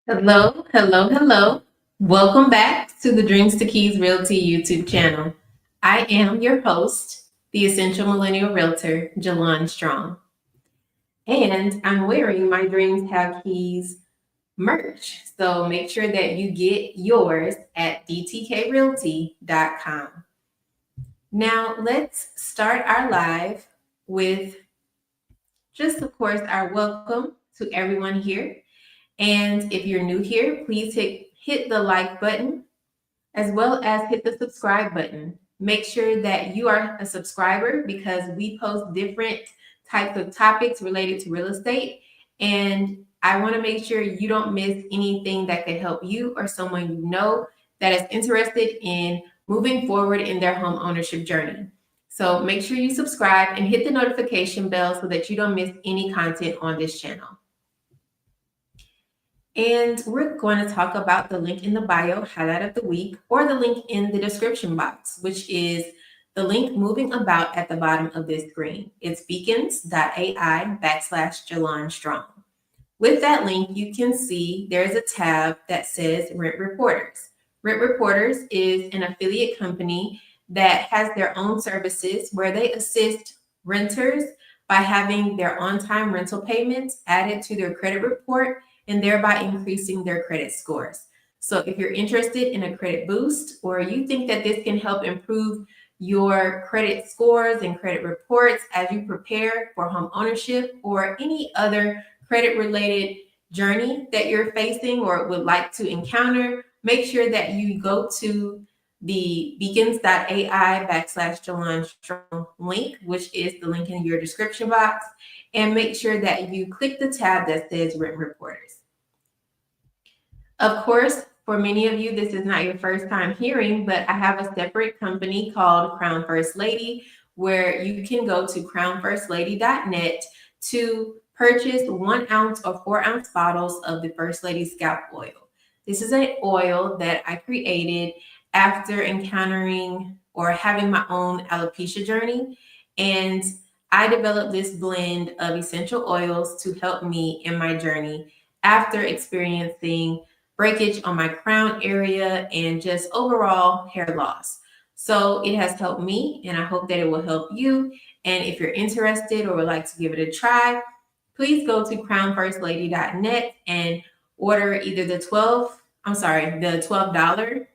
Hello, hello, hello. Welcome back to the Dreams to Keys Realty YouTube channel. I am your host, the Essential Millennial Realtor, Jalon Strong. And I'm wearing my Dreams Have Keys merch. So make sure that you get yours at dtkrealty.com. Now let's start our live with just, of course, our welcome to everyone here. And if you're new here, please hit the like button as well as hit the subscribe button. Make sure that you are a subscriber because we post different types of topics related to real estate. And I want to make sure you don't miss anything that could help you or someone you know that is interested in moving forward in their home ownership journey. So make sure you subscribe and hit the notification bell so that you don't miss any content on this channel. And we're going to talk about the link in the bio, highlight of the week, or the link in the description box, which is the link moving about at the bottom of this screen. It's beacons.ai/Jalon Strong. With that link, you can see there's a tab that says Rent Reporters. Rent Reporters is an affiliate company that has their own services where they assist renters by having their on-time rental payments added to their credit report and thereby increasing their credit scores. So if you're interested in a credit boost or you think that this can help improve your credit scores and credit reports as you prepare for home ownership or any other credit related journey that you're facing or would like to encounter, make sure that you go to the beacons.ai/Jalon Strong link, which is the link in your description box, and make sure that you click the tab that says Rent Reporters. Of course, for many of you, this is not your first time hearing, but I have a separate company called Crown First Lady, where you can go to crownfirstlady.net to purchase 1 ounce or 4 ounce bottles of the First Lady Scalp Oil. This is an oil that I created after encountering or having my own alopecia journey. And I developed this blend of essential oils to help me in my journey after experiencing breakage on my crown area and just overall hair loss. So it has helped me and I hope that it will help you. And if you're interested or would like to give it a try, please go to crownfirstlady.net and order either the $12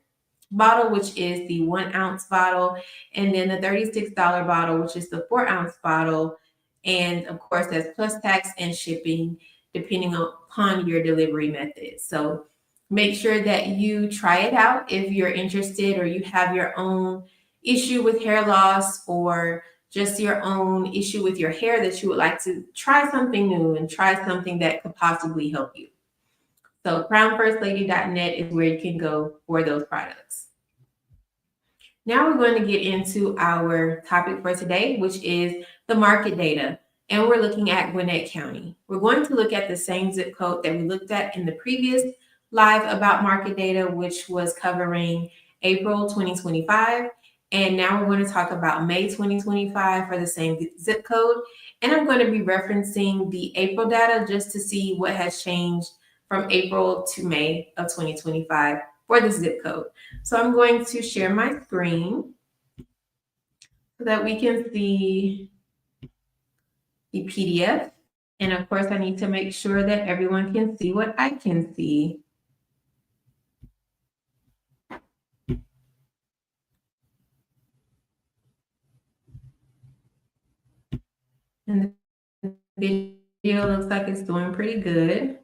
bottle, which is the 1 ounce bottle, and then the $36 bottle, which is the 4 ounce bottle. And of course, that's plus tax and shipping, depending upon your delivery method. So make sure that you try it out if you're interested or you have your own issue with hair loss or just your own issue with your hair that you would like to try something new and try something that could possibly help you. So crownfirstlady.net is where you can go for those products. Now we're going to get into our topic for today, which is the market data. And we're looking at Gwinnett County. We're going to look at the same zip code that we looked at in the previous live about market data, which was covering April 2025. And now we're going to talk about May 2025 for the same zip code. And I'm going to be referencing the April data just to see what has changed from April to May of 2025 for the zip code. So I'm going to share my screen so that we can see the PDF. And of course, I need to make sure that everyone can see what I can see. And the video looks like it's doing pretty good.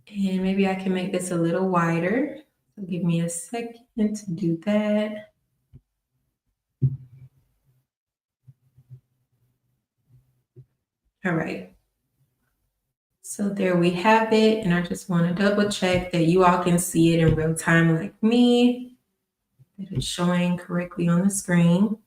And maybe I can make this a little wider. So give me a second to do that. All right. So there we have it. And I just want to double check that you all can see it in real time like me, that it's showing correctly on the screen.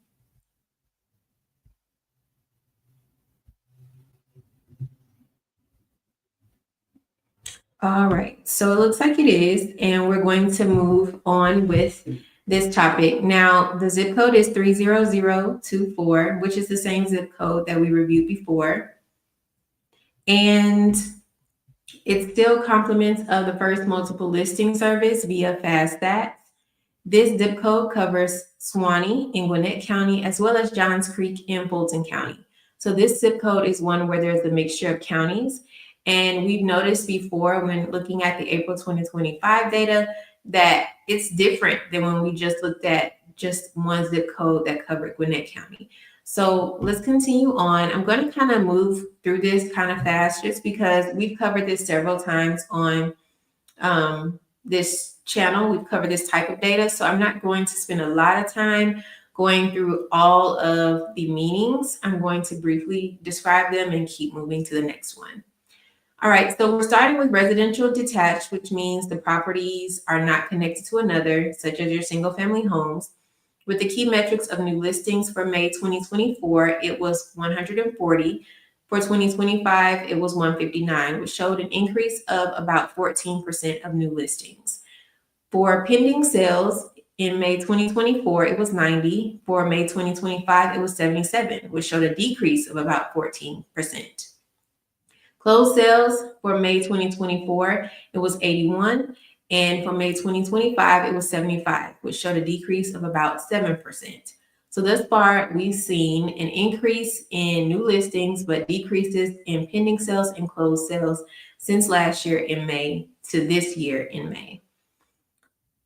All right, so it looks like it is, and we're going to move on with this topic. Now, the zip code is 30024, which is the same zip code that we reviewed before. And It still complements the first multiple listing service via FastStats. This zip code covers Suwanee in Gwinnett County, as well as Johns Creek in Fulton County. So this zip code is one where there's a mixture of counties. And we've noticed before when looking at the April 2025 data that it's different than when we just looked at just one zip code that covered Gwinnett County. So let's continue on. I'm going to kind of move through this kind of fast just because we've covered this several times on this channel. We've covered this type of data, so I'm not going to spend a lot of time going through all of the meanings. I'm going to briefly describe them and keep moving to the next one. All right, so we're starting with residential detached, which means the properties are not connected to another, such as your single family homes. With the key metrics of new listings for May 2024, it was 140. For 2025, it was 159, which showed an increase of about 14% of new listings. For pending sales in May 2024, it was 90. For May 2025, it was 77, which showed a decrease of about 14%. Closed sales for May 2024, it was 81. And for May 2025, it was 75, which showed a decrease of about 7%. So thus far, we've seen an increase in new listings, but decreases in pending sales and closed sales since last year in May to this year in May.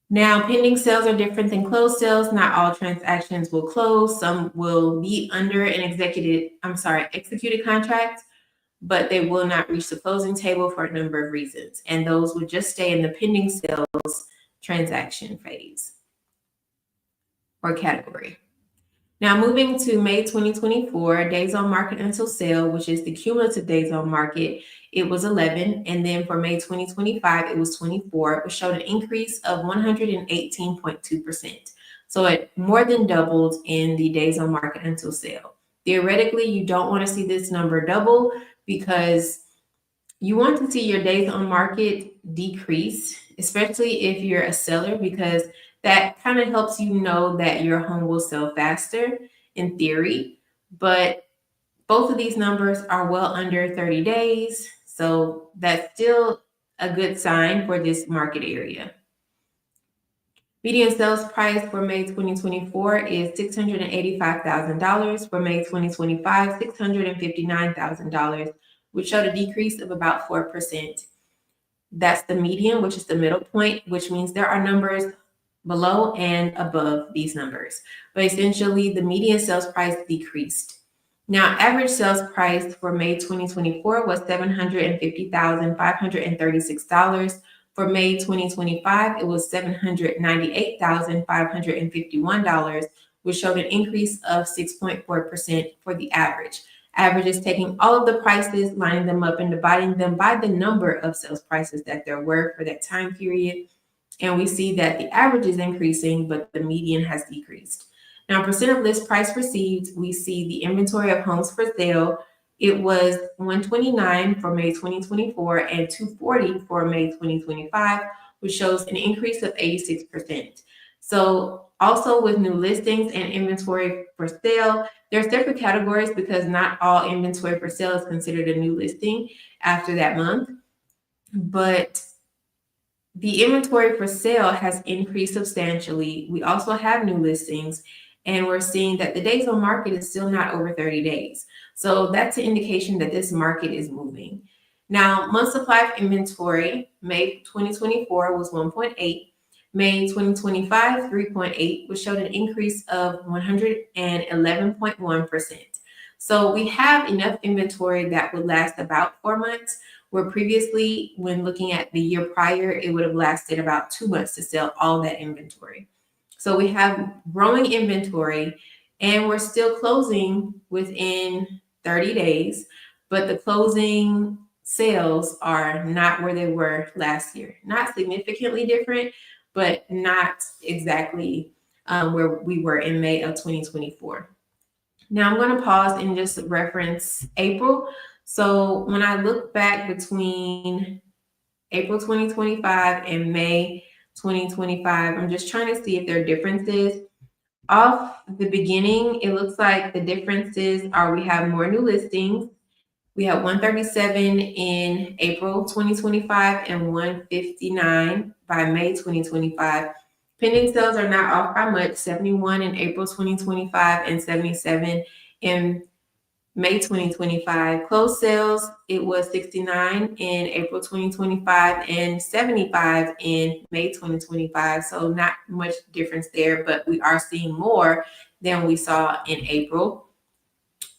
Now, pending sales are different than closed sales. Not all transactions will close. Some will be under an executed contract, but they will not reach the closing table for a number of reasons. And those would just stay in the pending sales transaction phase or category. Now, moving to May 2024, days on market until sale, which is the cumulative days on market, it was 11. And then for May 2025, it was 24, which showed an increase of 118.2%. So it more than doubled in the days on market until sale. Theoretically, you don't want to see this number double because you want to see your days on market decrease, especially if you're a seller, because that kind of helps you know that your home will sell faster in theory. But both of these numbers are well under 30 days. So that's still a good sign for this market area. Median sales price for May 2024 is $685,000. For May 2025, $659,000, which showed a decrease of about 4%. That's the median, which is the middle point, which means there are numbers below and above these numbers. But essentially, the median sales price decreased. Now, average sales price for May 2024 was $750,536. For May 2025, it was $798,551, which showed an increase of 6.4% for the average. Average is taking all of the prices, lining them up, and dividing them by the number of sales prices that there were for that time period. And we see that the average is increasing, but the median has decreased. Now, percent of list price received, we see the inventory of homes for sale. It was 129 for May 2024 and 240 for May 2025, which shows an increase of 86%. So also with new listings and inventory for sale, there are separate categories because not all inventory for sale is considered a new listing after that month. But the inventory for sale has increased substantially. We also have new listings, and we're seeing that the days on market is still not over 30 days. So that's an indication that this market is moving. Now, month supply of inventory, May 2024 was 1.8. May 2025, 3.8, which showed an increase of 111.1%. So we have enough inventory that would last about 4 months, where previously, when looking at the year prior, it would have lasted about 2 months to sell all that inventory. So we have growing inventory, and we're still closing within 30 days, but the closing sales are not where they were last year. Not significantly different, but not exactly where we were in May of 2024. Now I'm going to pause and just reference April. So when I look back between April 2025 and May 2025, I'm just trying to see if there are differences. Off the beginning, it looks like the differences are we have more new listings We had 137 in April 2025 and 159 by May 2025. Pending sales are not off by much, 71 in April 2025 and 77 in May 2025. Closed sales, it was 69 in April 2025 and 75 in May 2025. So not much difference there, but we are seeing more than we saw in April.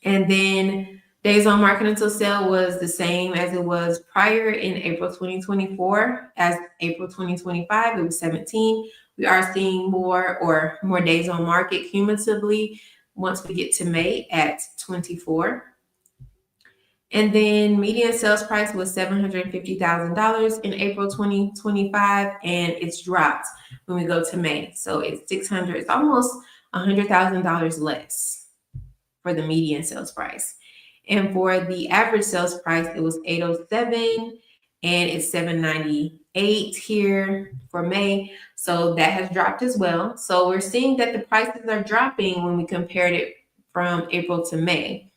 And then days on market until sale was the same as it was prior in April 2024 as April 2025. It was 17. We are seeing more days on market cumulatively once we get to May at 24. And then median sales price was $750,000 in April 2025, and it's dropped when we go to May. So it's 600, it's almost $100,000 less for the median sales price. And for the average sales price, it was 807 and it's 798 here for May. So that has dropped as well. So we're seeing that the prices are dropping when we compared it from April to May.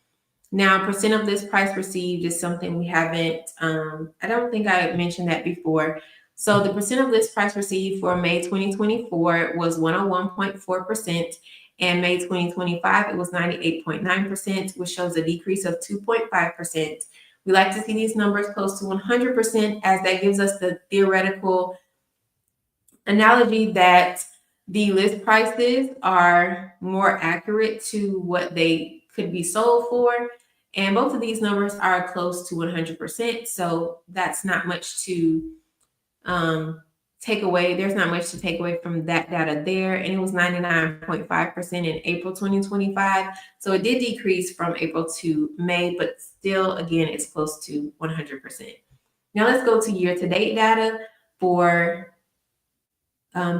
Now, percent of list price received is something we haven't, I don't think I mentioned that before. So the percent of list price received for May 2024 was 101.4%. And May 2025, it was 98.9%, which shows a decrease of 2.5%. We like to see these numbers close to 100%, as that gives us the theoretical analogy that the list prices are more accurate to what they could be sold for. And both of these numbers are close to 100%. So that's not much to take away. There's not much to take away from that data there. And it was 99.5% in April 2025. So it did decrease from April to May, but still, again, it's close to 100%. Now let's go to year-to-date data for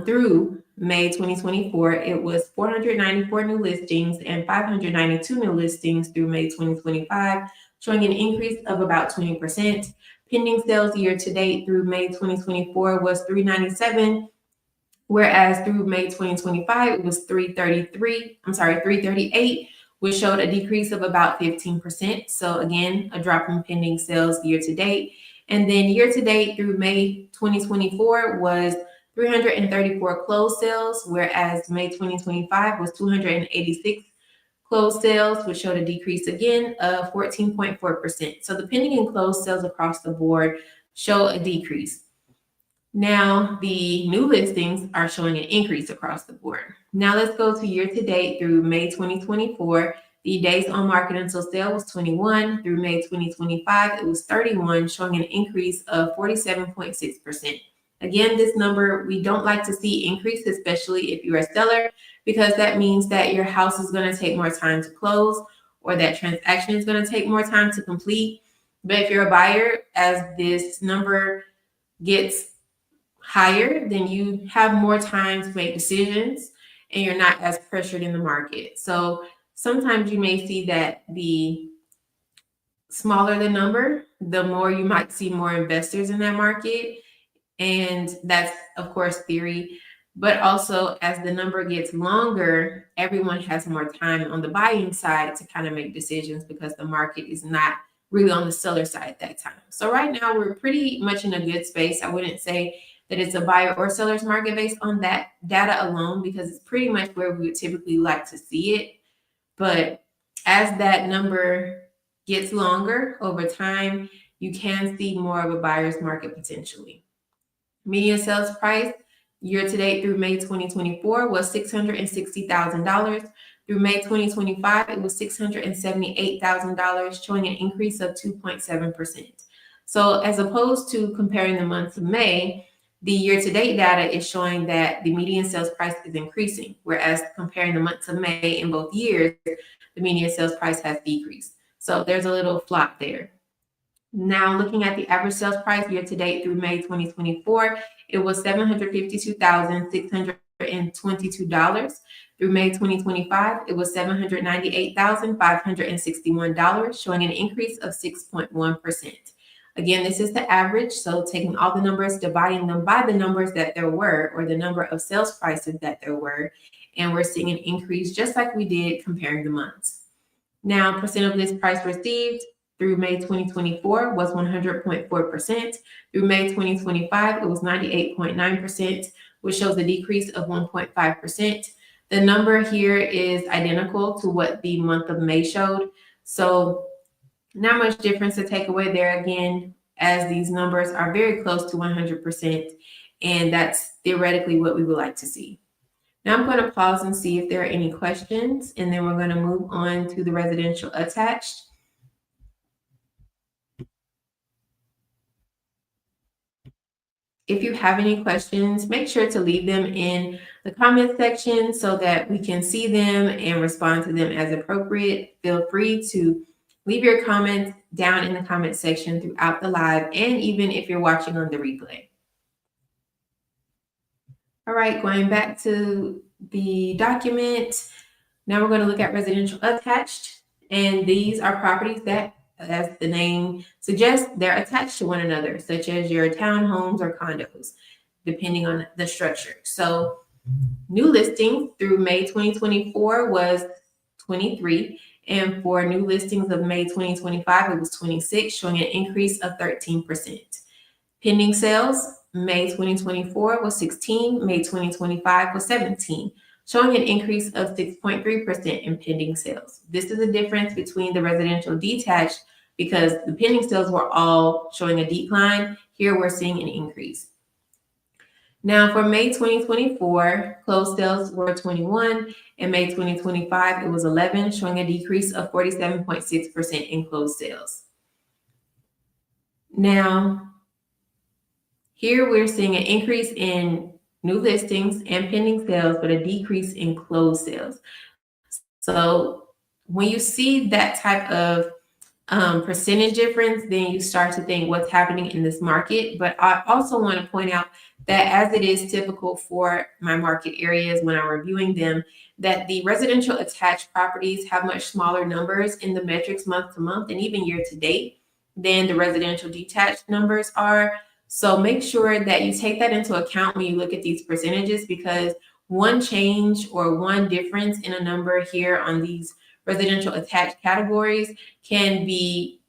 through May 2024. It was 494 new listings and 592 new listings through May 2025, showing an increase of about 20%. Pending sales year to date through May 2024 was 397, whereas through May 2025 it was 338, which showed a decrease of about 15%. So again, a drop in pending sales year to date. And then year to date through May 2024 was 334 closed sales, whereas May 2025 was 286 closed sales, which showed a decrease again of 14.4%. So the pending and closed sales across the board show a decrease. Now the new listings are showing an increase across the board. Now let's go to year to date through May 2024. The days on market until sale was 21. Through May 2025, it was 31, showing an increase of 47.6%. Again, this number we don't like to see increase, especially if you're a seller, because that means that your house is going to take more time to close or that transaction is going to take more time to complete. But if you're a buyer, as this number gets higher, then you have more time to make decisions and you're not as pressured in the market. So sometimes you may see that the smaller the number, the more you might see more investors in that market. And that's, of course, theory. But also, as the number gets longer, everyone has more time on the buying side to kind of make decisions because the market is not really on the seller side at that time. So right now, we're pretty much in a good space. I wouldn't say that it's a buyer or seller's market based on that data alone, because it's pretty much where we would typically like to see it. But as that number gets longer over time, you can see more of a buyer's market potentially. Median sales price year to date through May 2024 was $660,000. Through May 2025, it was $678,000, showing an increase of 2.7%. So as opposed to comparing the month of May, the year-to-date data is showing that the median sales price is increasing, whereas comparing the months of May in both years, the median sales price has decreased. So there's a little flop there. Now, looking at the average sales price year-to-date through May 2024, it was $752,622. Through May 2025, it was $798,561, showing an increase of 6.1%. Again, this is the average, so taking all the numbers, dividing them by the numbers that there were, or the number of sales prices that there were, and we're seeing an increase just like we did comparing the months. Now, percent of list price received through May 2024 was 100.4%. Through May 2025, it was 98.9%, which shows a decrease of 1.5%. The number here is identical to what the month of May showed. So not much difference to take away there again, as these numbers are very close to 100%, and that's theoretically what we would like to see. Now I'm going to pause and see if there are any questions, and then we're going to move on to the residential attached. If you have any questions, make sure to leave them in the comment section so that we can see them and respond to them as appropriate. Feel free to leave your comments down in the comment section throughout the live, and even if you're watching on the replay. All right, going back to the document. Now we're going to look at residential attached, and these are properties that, as the name suggests, they're attached to one another, such as your townhomes or condos, depending on the structure. So new listings through May 2024 was 23, and for new listings of May 2025, it was 26, showing an increase of 13%. Pending sales, May 2024 was 16, May 2025 was 17, showing an increase of 6.3% in pending sales. This is the difference between the residential detached, because the pending sales were all showing a decline. Here we're seeing an increase. Now for May 2024, closed sales were 21, and May 2025, it was 11, showing a decrease of 47.6% in closed sales. Now, here we're seeing an increase in new listings and pending sales, but a decrease in closed sales. So when you see that type of percentage difference, then you start to think what's happening in this market. But I also want to point out that, as it is typical for my market areas when I'm reviewing them, that the residential attached properties have much smaller numbers in the metrics month to month and even year to date than the residential detached numbers are. So make sure that you take that into account when you look at these percentages, because one change or one difference in a number here on these residential attached categories can be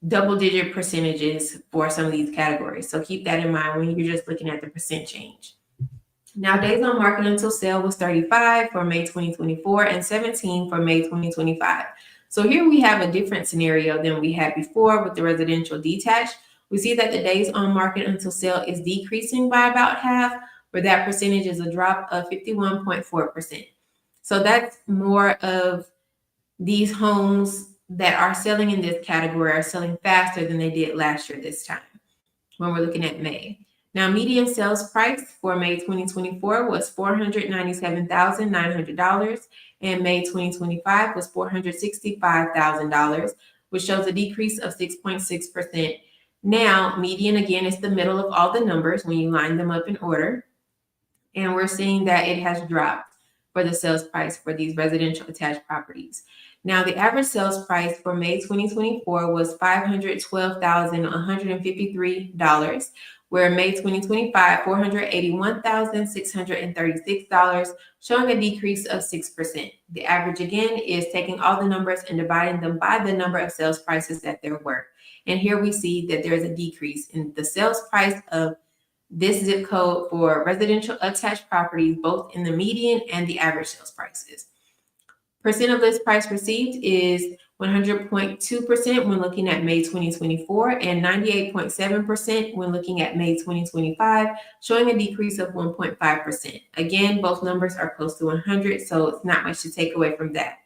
double-digit percentages for some of these categories. So keep that in mind when you're just looking at the percent change. Now, days on market until sale was 35 for May 2024 and 17 for May 2025. So here we have a different scenario than we had before with the residential detached. We see that the days on market until sale is decreasing by about half, where that percentage is a drop of 51.4%. So that's more of these homes that are selling in this category are selling faster than they did last year this time when we're looking at May. Now, median sales price for May 2024 was $497,900, and May 2025 was $465,000, which shows a decrease of 6.6%. Now, median again is the middle of all the numbers when you line them up in order, and we're seeing that it has dropped for the sales price for these residential attached properties. Now, the average sales price for May 2024 was $512,153, where May 2025, $481,636, showing a decrease of 6%. The average again is taking all the numbers and dividing them by the number of sales prices that there were. And here we see that there is a decrease in the sales price of this zip code for residential attached properties, both in the median and the average sales prices. Percent of list price received is 100.2% when looking at May 2024 and 98.7% when looking at May 2025, showing a decrease of 1.5%. Again, both numbers are close to 100, so it's not much to take away from that.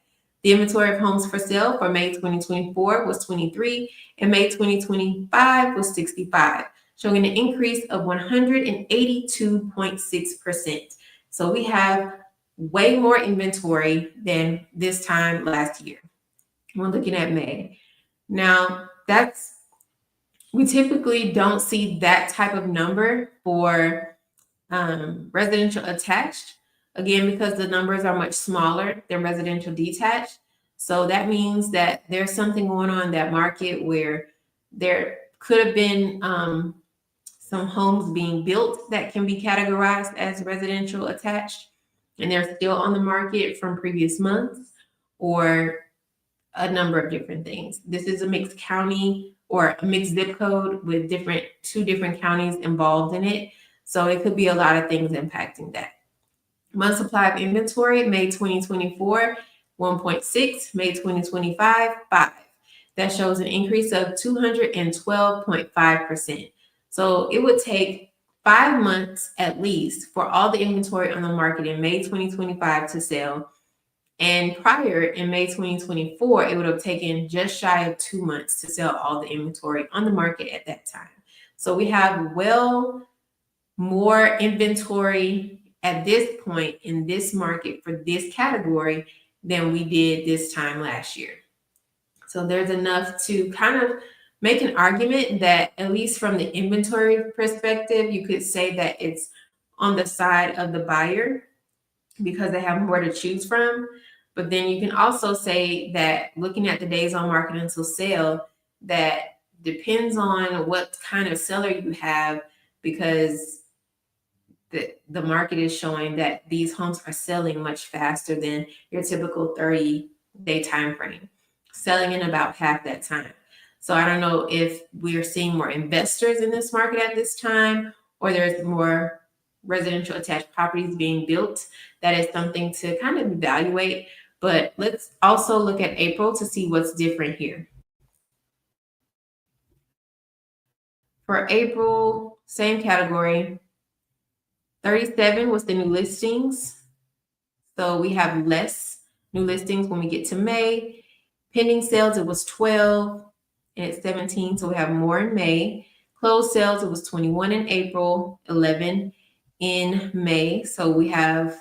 The inventory of homes for sale for May 2024 was 23, and May 2025 was 65, showing an increase of 182.6%. So we have way more inventory than this time last year. We're looking at May. Now, we typically don't see that type of number for residential attached, again, because the numbers are much smaller than residential detached. So that means that there's something going on in that market where there could have been some homes being built that can be categorized as residential attached, and they're still on the market from previous months, or a number of different things. This is a mixed county or a mixed zip code with two different counties involved in it. So it could be a lot of things impacting that. Month supply of inventory, May 2024, 1.6, May 2025, 5. That shows an increase of 212.5%. So it would take 5 months at least for all the inventory on the market in May 2025 to sell. And prior in May 2024, it would have taken just shy of 2 months to sell all the inventory on the market at that time. So we have more inventory at this point in this market for this category than we did this time last year. So there's enough to kind of make an argument that, at least from the inventory perspective, you could say that it's on the side of the buyer because they have more to choose from. But then you can also say that, looking at the days on market until sale, that depends on what kind of seller you have, because the market is showing that these homes are selling much faster than your typical 30-day time frame, selling in about half that time. So I don't know if we're seeing more investors in this market at this time, or there's more residential attached properties being built. That is something to kind of evaluate. But let's also look at April to see what's different here. For April, same category, 37 was the new listings. So we have less new listings when we get to May. Pending sales, it was 12, and it's 17, so we have more in May. Closed sales, it was 21 in April, 11 in May, so we have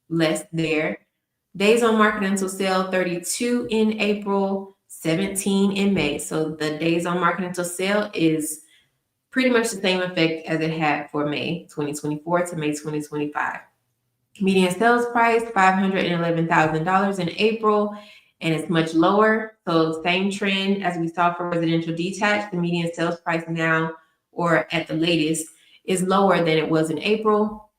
less there. Days on market until sale, 32 in April, 17 in May. So the days on market until sale is pretty much the same effect as it had for May 2024 to May 2025. Median sales price, $511,000 in April, and it's much lower. So same trend as we saw for residential detached. The median sales price now, or at the latest, is lower than it was in April.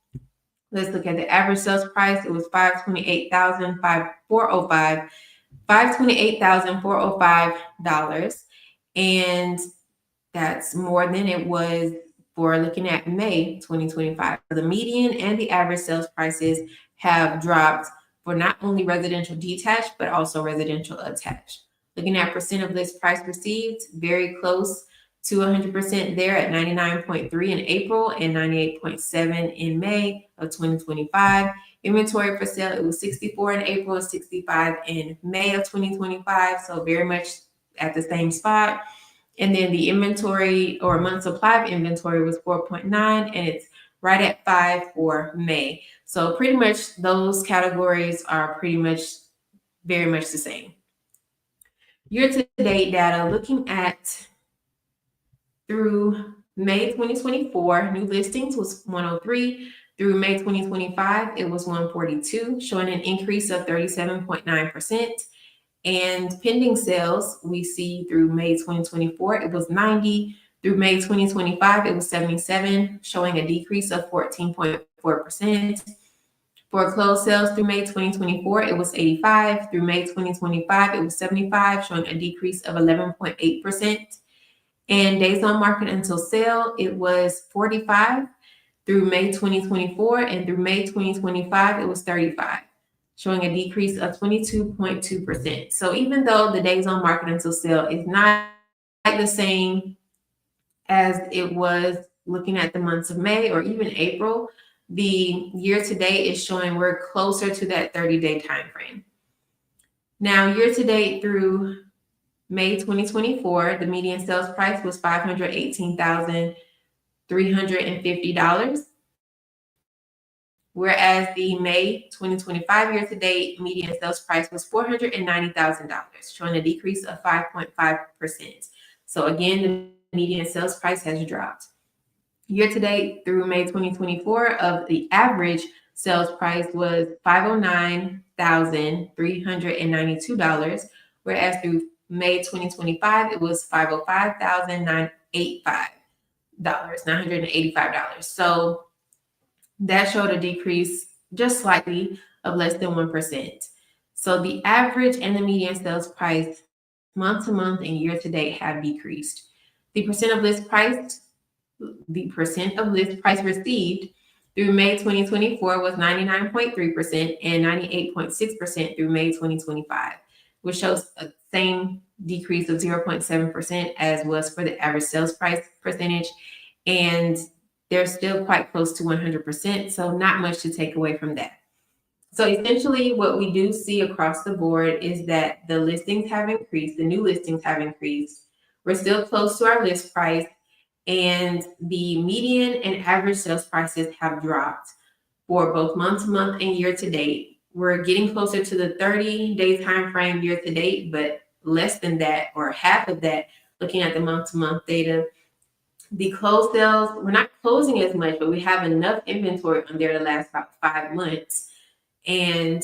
Let's look at the average sales price. It was $528,405, and that's more than it was for looking at May 2025. The median and the average sales prices have dropped for not only residential detached, but also residential attached. Looking at percent of list price received, very close to 100% there at 99.3 in April and 98.7 in May of 2025. Inventory for sale, it was 64 in April and 65 in May of 2025. So very much at the same spot. And then the inventory, or month supply of inventory, was 4.9, and it's right at 5 for May. So pretty much those categories are pretty much very much the same. Year-to-date data, looking at through May 2024, new listings was 103. Through May 2025, it was 142, showing an increase of 37.9%. And pending sales, we see through May 2024, it was 90. Through May 2025, it was 77, showing a decrease of 14.4%. For closed sales through May 2024, it was 85. Through May 2025, it was 75, showing a decrease of 11.8%. And days on market until sale, it was 45 through May 2024, and through May 2025, it was 35, showing a decrease of 22.2%. So even though the days on market until sale is not the same as it was looking at the months of May or even April, the year to date is showing we're closer to that 30-day time frame. Now, year to date through May 2024, the median sales price was $518,350, whereas the May 2025 year to date median sales price was $490,000, showing a decrease of 5.5%. So again, the median sales price has dropped. Year to date through May 2024, of the average sales price was $509,392, whereas through May 2025, it was $505,985. So that showed a decrease just slightly of less than 1%. So the average and the median sales price month to month and year to date have decreased. The percent of list price, the percent of list price received through May 2024 was 99.3% and 98.6% through May 2025, which shows a same decrease of 0.7% as was for the average sales price percentage. And they're still quite close to 100%, so not much to take away from that. So essentially what we do see across the board is that the listings have increased, the new listings have increased. We're still close to our list price, and the median and average sales prices have dropped for both month to month and year to date. We're getting closer to the 30-day time frame year to date, but less than that or half of that looking at the month to month data. The closed sales, we're not closing as much, but we have enough inventory on there to last about 5 months. And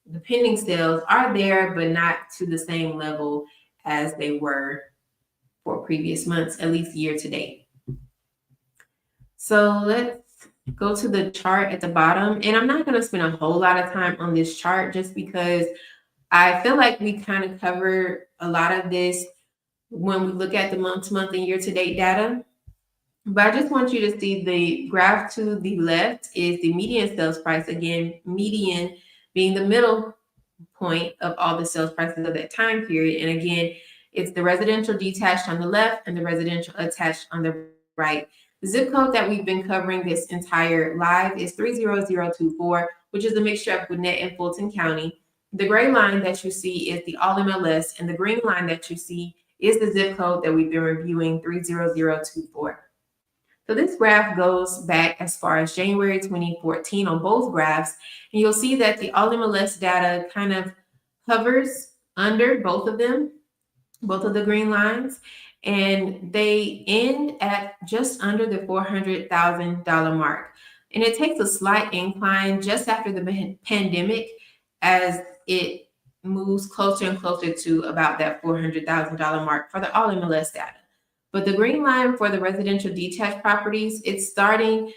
the pending sales are there, but not to the same level as they were for previous months, at least year to date. So let's go to the chart at the bottom. And I'm not going to spend a whole lot of time on this chart just because I feel like we kind of covered a lot of this when we look at the month to month and year to date data. But I just want you to see the graph to the left is the median sales price. Again, median being the middle point of all the sales prices of that time period. And again, it's the residential detached on the left and the residential attached on the right. The zip code that we've been covering this entire live is 30024, which is a mixture of Gwinnett and Fulton County. The gray line that you see is the all MLS, and the green line that you see is the zip code that we've been reviewing, 30024. So this graph goes back as far as January 2014 on both graphs, and you'll see that the all MLS data kind of hovers under both of them, both of the green lines, and they end at just under the $400,000 mark. And it takes a slight incline just after the pandemic as it moves closer and closer to about that $400,000 mark for the all MLS data. But the green line for the residential detached properties, it's starting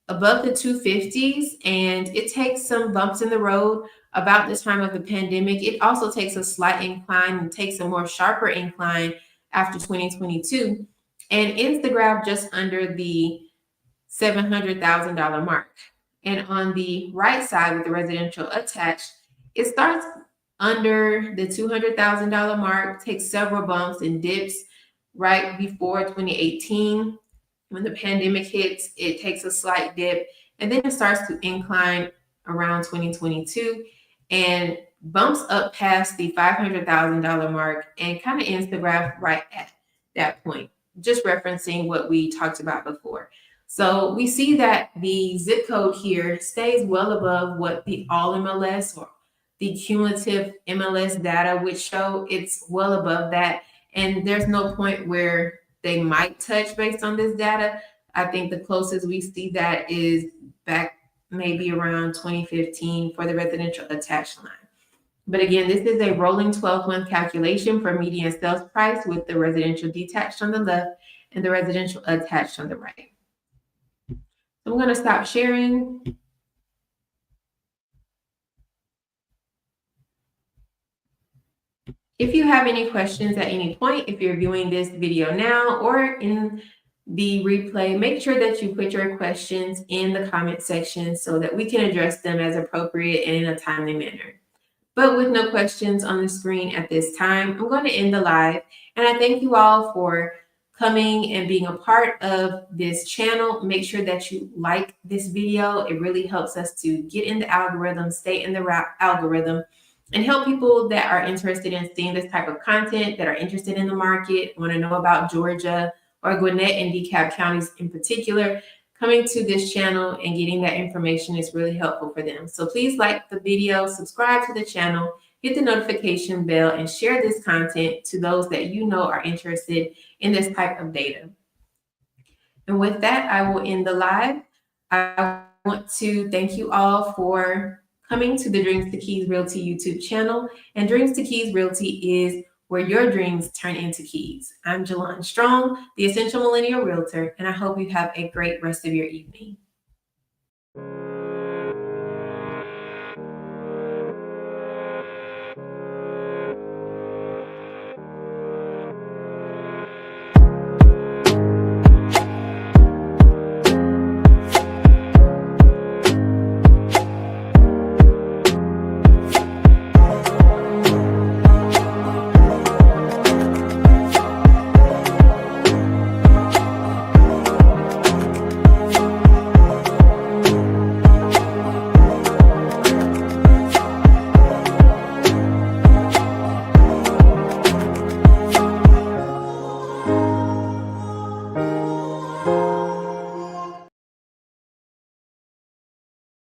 above the 250s, and it takes some bumps in the road about the time of the pandemic. It also takes a slight incline and takes a more sharper incline after 2022, and ends the graph just under the $700,000 mark. And on the right side with the residential attached, it starts under the $200,000 mark, takes several bumps and dips. Right before 2018, when the pandemic hits, it takes a slight dip, and then it starts to incline around 2022 and bumps up past the $500,000 mark and kind of ends the graph right at that point, just referencing what we talked about before. So we see that the zip code here stays well above what the all MLS or the cumulative MLS data would show. It's well above that. And there's no point where they might touch based on this data. I think the closest we see that is back maybe around 2015 for the residential attached line. But again, this is a rolling 12-month calculation for median sales price with the residential detached on the left and the residential attached on the right. So I'm going to stop sharing. If you have any questions at any point, if you're viewing this video now or in the replay, make sure that you put your questions in the comment section so that we can address them as appropriate and in a timely manner. But with no questions on the screen at this time, I'm going to end the live. And I thank you all for coming and being a part of this channel. Make sure that you like this video. It really helps us to get in the algorithm, stay in the algorithm, and help people that are interested in seeing this type of content, that are interested in the market, want to know about Georgia or Gwinnett and DeKalb counties in particular. Coming to this channel and getting that information is really helpful for them. So please like the video, subscribe to the channel, hit the notification bell, and share this content to those that you know are interested in this type of data. And with that, I will end the live. I want to thank you all for coming to the Dreams to Keys Realty YouTube channel. And Dreams to Keys Realty is where your dreams turn into keys. I'm Jelon Strong, the Essential Millennial Realtor, and I hope you have a great rest of your evening.